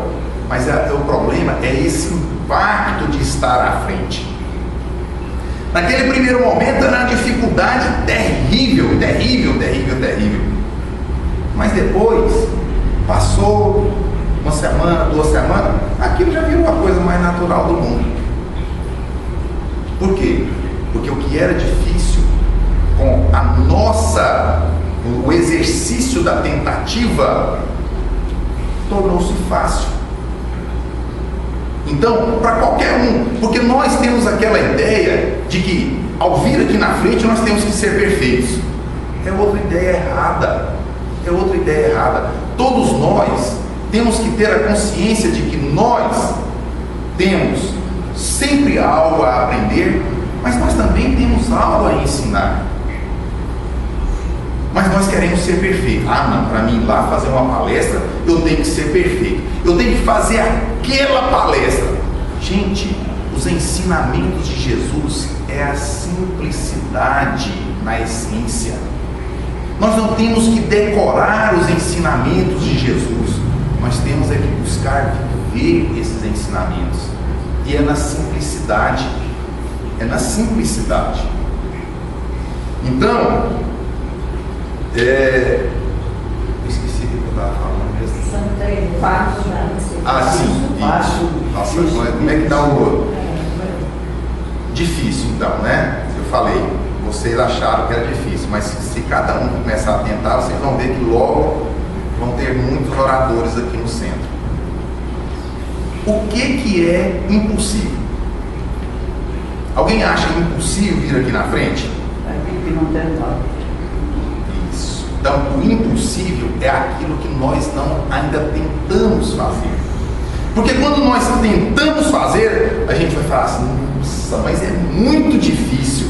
Mas o problema é esse impacto de estar à frente. Naquele primeiro momento era uma dificuldade terrível. Mas depois, passou uma semana, 2 semanas, aquilo já virou a coisa mais natural do mundo. Por quê? Porque o que era difícil, com o exercício da tentativa, tornou-se fácil. Então, para qualquer um, porque nós temos aquela ideia de que, ao vir aqui na frente, nós temos que ser perfeitos. É outra ideia errada. Todos nós temos que ter a consciência de que nós temos sempre algo a aprender, mas nós também temos algo a ensinar. Mas nós queremos ser perfeitos. Ah, não, para mim ir lá fazer uma palestra, eu tenho que ser perfeito. Eu tenho que fazer aquela palestra. Gente, os ensinamentos de Jesus é a simplicidade na essência. Nós não temos que decorar os ensinamentos de Jesus. Nós temos é que buscar viver esses ensinamentos. E é na simplicidade. Então, eu esqueci o que eu estava falando mesmo. São 3 passos. Ah, sim. Nossa, como é que dá o... Difícil, então, né? Eu falei, vocês acharam que era difícil, mas se cada um começar a tentar, vocês vão ver que logo vão ter muitos oradores aqui no centro. O que é impossível? Alguém acha impossível vir aqui na frente? Aquilo que não tem nada. Isso. Então, o impossível é aquilo que nós ainda tentamos fazer. Porque quando nós tentamos fazer, a gente vai falar assim: nossa, mas é muito difícil,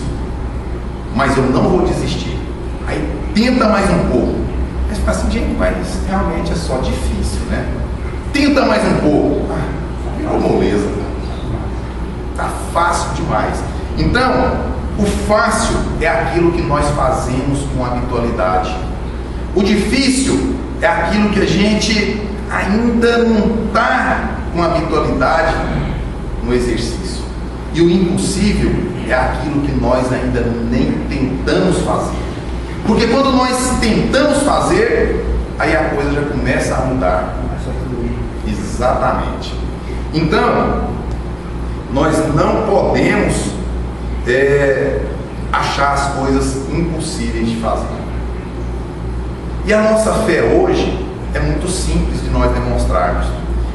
mas eu não vou desistir. Aí tenta mais um pouco. Aí você fala assim: gente, mas realmente é só difícil, né? Tenta mais um pouco. Virou moleza. Tá fácil demais. Então, o fácil é aquilo que nós fazemos com habitualidade. O difícil é aquilo que a gente ainda não está com habitualidade no exercício. E o impossível é aquilo que nós ainda nem tentamos fazer. Porque quando nós tentamos fazer, aí a coisa já começa a mudar. Exatamente. Então, nós não podemos achar as coisas impossíveis de fazer. E a nossa fé hoje é muito simples de nós demonstrarmos.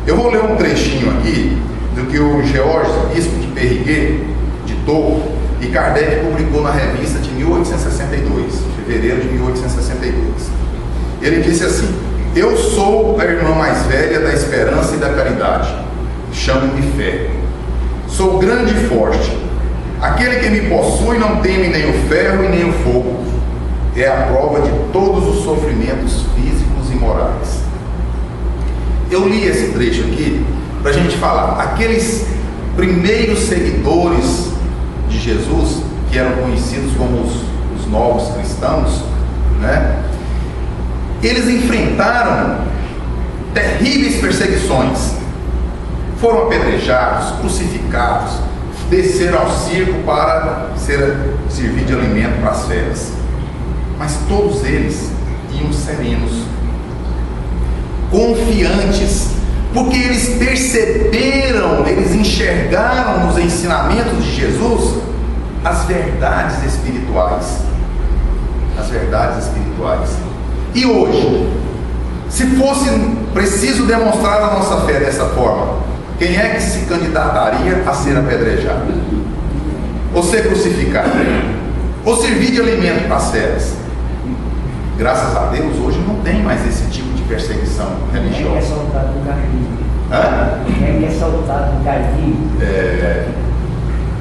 Eu vou ler um trechinho aqui do que o Georges, bispo de Périgueux, ditou, e Kardec publicou na revista de 1862, fevereiro de 1862. Ele disse assim: Eu sou a irmã mais velha da esperança e da caridade. Chamo-me fé. Sou grande e forte. Aquele que me possui não teme nem o ferro e nem o fogo. É a prova de todos os sofrimentos físicos e morais. Eu li esse trecho aqui para a gente falar. Aqueles primeiros seguidores de Jesus, que eram conhecidos como os novos cristãos, né? Eles enfrentaram terríveis perseguições. Foram apedrejados, crucificados, desceram ao circo para servir de alimento para as feras. Mas todos eles iam serenos, confiantes, porque eles perceberam, eles enxergaram nos ensinamentos de Jesus as verdades espirituais. As verdades espirituais. E hoje, se fosse preciso demonstrar a nossa fé dessa forma, quem é que se candidataria a ser apedrejado? Ou ser crucificado? Ou servir de alimento para as feras? Graças a Deus, hoje não tem mais esse tipo de perseguição religiosa. Quem é soltado do jardim? Hã? Quem é soltado do jardim?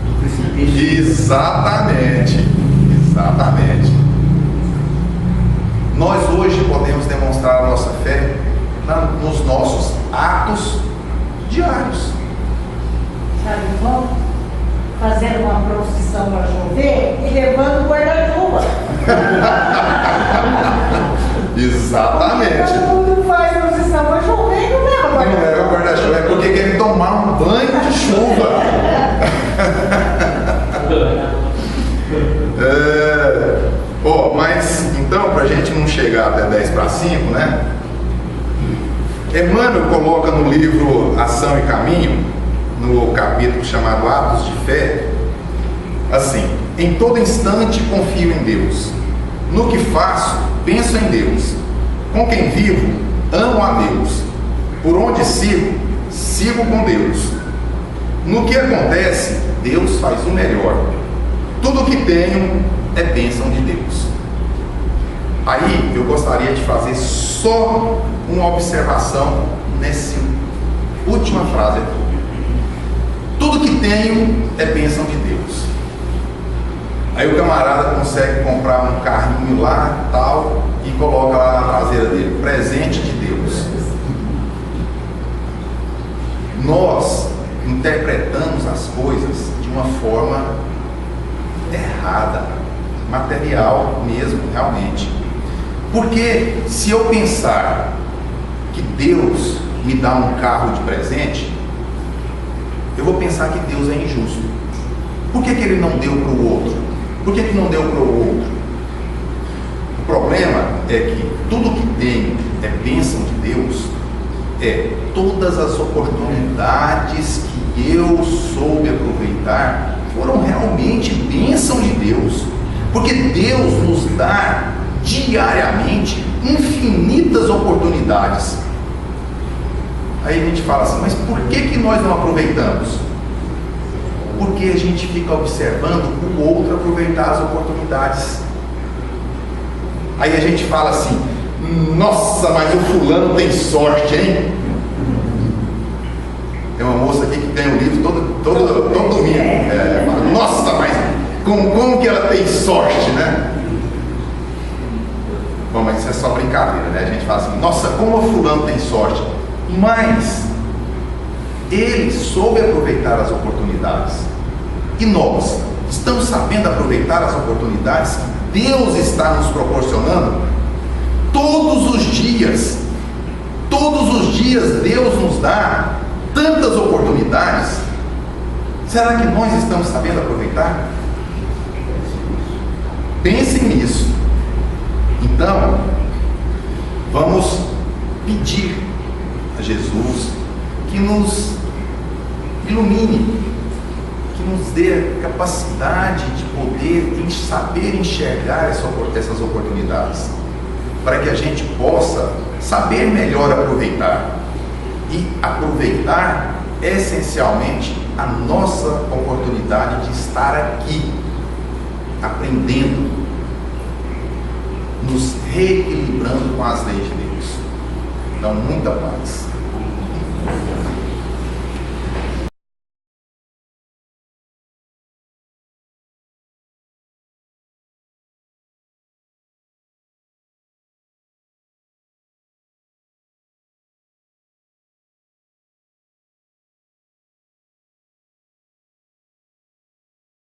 Do precipício. Exatamente. Exatamente. Nós hoje podemos demonstrar a nossa fé nos nossos atos diários. Sabe como? Fazendo uma procissão para chover e levando o guarda-chuva. Exatamente. Todo mundo faz procissão para chover e não leva Não leva o guarda-chuva, é porque querem tomar um banho de chuva. Mas então, para a gente não chegar até 10 para 5, né? Emmanuel coloca no livro Ação e Caminho, no capítulo chamado Atos de Fé, assim: em todo instante confio em Deus. No que faço, penso em Deus. Com quem vivo, amo a Deus. Por onde sigo, sigo com Deus. No que acontece, Deus faz o melhor. Tudo o que tenho é bênção de Deus. Aí eu gostaria de fazer só uma observação nessa última frase aqui. Tudo que tenho é bênção de Deus. Aí o camarada consegue comprar um carrinho lá, tal, e coloca lá na traseira dele: presente de Deus. Nós interpretamos as coisas de uma forma errada, material mesmo, realmente. Porque se eu pensar que Deus me dá um carro de presente, eu vou pensar que Deus é injusto. Por que Ele não deu para o outro? Por que não deu para o outro? O problema é que tudo que tem é bênção de Deus, é todas as oportunidades que eu soube aproveitar foram realmente bênção de Deus. Porque Deus nos dá diariamente infinitas oportunidades. Aí a gente fala assim: mas por que nós não aproveitamos? Porque a gente fica observando o outro aproveitar as oportunidades. Aí a gente fala assim: nossa, mas o fulano tem sorte, hein? Tem uma moça aqui que tem um livro todo domingo. Nossa, mas como que ela tem sorte, né? Bom, mas isso é só brincadeira, né? A gente fala assim: nossa, como o fulano tem sorte. Mas ele soube aproveitar as oportunidades. E nós estamos sabendo aproveitar as oportunidades que Deus está nos proporcionando todos os dias. Todos os dias Deus nos dá tantas oportunidades. Será que nós estamos sabendo aproveitar? Pensem nisso. Então, vamos pedir a Jesus que nos ilumine, que nos dê capacidade de poder saber enxergar essas oportunidades, para que a gente possa saber melhor aproveitar. E aproveitar essencialmente a nossa oportunidade de estar aqui, aprendendo, nos reequilibrando com as leis de Deus. Então, muita paz.